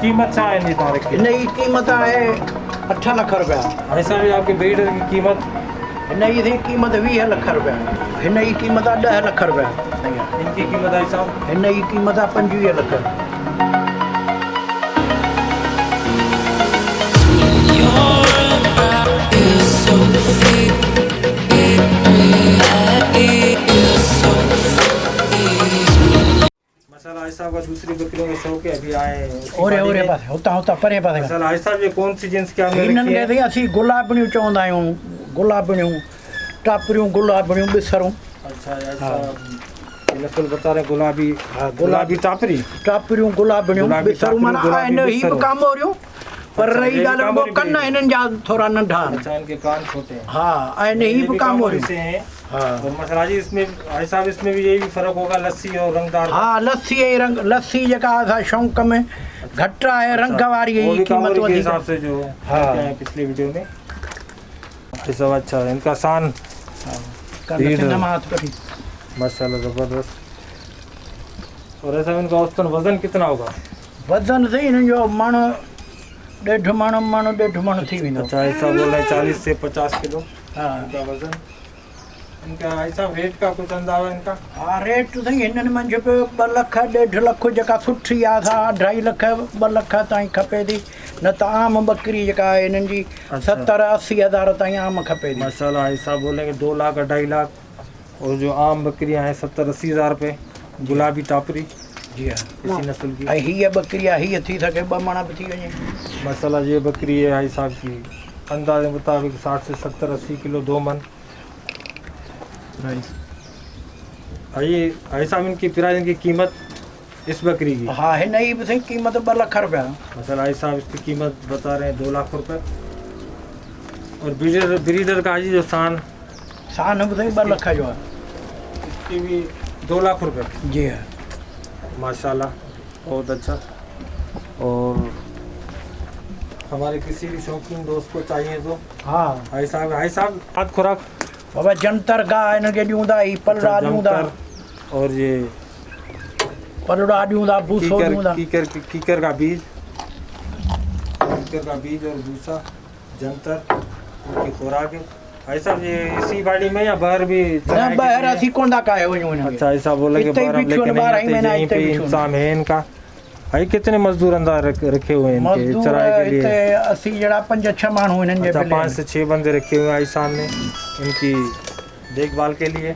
कीमत छा है तारे की? नई कीमत है 8 लाख रुपया। ऐसा भी आपके ब्रीडर की कीमत? नई थी कीमत 20 लाख रुपया। नई कीमत 10 लाख रुपया। इनकी कीमत है साहब? नई कीमत 25 लाख। मसाला आयशा का दूसरी बकरियों का शौक है, अभी आए ओरे पास होता परे पास। मसाला आयशा ये कौन सी जिन्स के आपने इन्हनि रखी है? खे असीं गुलाबणियूं चवंदा आहियूं। गुलाबणियूं, टापरियूं, गुलाबणियूं, बिसरूं। अच्छा ऐसा नस्ल बता रहे गुलाबी? गुलाबी टापरी, टापरियूं, गुलाबणियूं, बिसरूं माना आहिनि ही बि कामोरियूं। पर अच्छा, रही ये ॻाल्हि कामोरी वो कन हिननि जा थोरा नंढा आहिनि। अच्छा इनके कान छोटे हैं। हाँ आहिनि ही बि कामोरियूं। से हैं। हाँ और मसाला जी इसमें भाई साहब इसमें भी यही भी फर्क होगा, लस्सी और रंगदार? हाँ लस्सी ऐं रंग, लस्सी जेका असां शौक़ में घटि आहे, रंग वारी वो जी भी कीमत कामोरी के वधीक। हिसाब से जो हाँ। है पिछली वीडियो में ये सब। अच्छा इनका सान नमाज पढ़ी माशाल्लाह ज़बरदस्त। और ऐसा इनका औसतन वजन कितना होगा? वज़न सही हिननि जो माण्हू 1.5 मण थी वेंदो। अच्छा ऐसा बोल रहे हैं 40 से 50 किलो हाँ इनका वजन। इनका ऐसा रेट का कुछ अंदाज़ा इनका? हाँ रेट सही हिननि मंझि बि 2 लाख 1.5 लाख जेका सुठी आहे असां 2.5 लाख 2 लाख ताईं खपे थी। न त आम बकरी जेका आहे हिननि जी 70-80 हज़ार ताईं आम खपे थी। माशाल्लाह ऐसा बोलेंगे 2 लाख 2.5 लाख। और जो आम बकरियां हैं 70-80 हज़ार रुपये। गुलाबी टापरी जी हाँ इसी नस्ल की। ऐं हीअ बकरी आहे, हीअ थी सघे 2 मण बि थी वञे। माशाल्लाह ये बकरी है भाई साहब की अंदाजे मुताबिक 60 से 70-80 किलो 2 मन। आइए भाई साहब इनकी प्राइस, इनकी कीमत इस बकरी की? हाँ हिन जी बि सही कीमत 2 लाख रुपया। माशाल्लाह भाई साहब इसकी कीमत बता रहे हैं 2 लाख रुपए। और ब्रीडर का जी जो सान सान बि सही 2 लाख जो आहे। इसकी भी 2 लाख रुपए? जी हाँ माशाल्लाह बहुत अच्छा। और हमारे किसी भी शौकीन दोस्त को चाहिए तो हाँ भाई साहब हाथ खुराक बाबा जंतर गाह हिन खे ॾियूं था, ही पलड़ा ॾियूं था, और ये पलड़ा ॾियूं था, भूसो ॾियूं था। कीकर का बीज और भूसा, जंतर, उनकी खुराक है। भाई साहब ये इसी बाड़ी में या बाहर भी? न ॿाहिरि असीं कोन था काए वञूं हिन खे। अच्छा ऐसा बोला कि हिते ई बाहर हम बिछू लेके आहिनि, नहीं 12 आते, महीना यहीं हिते पे बिछू इंतजाम है इनका। भाई कितने मजदूर अंदर रखे हुए हैं इनके मजदूर चराई के लिए? हिते असीं जहिड़ा 5-6 माण्हू हिननि जे अच्छा बिले 5 से 6 बंदे रखे हुए हैं आई सामने इनकी देखभाल के लिए।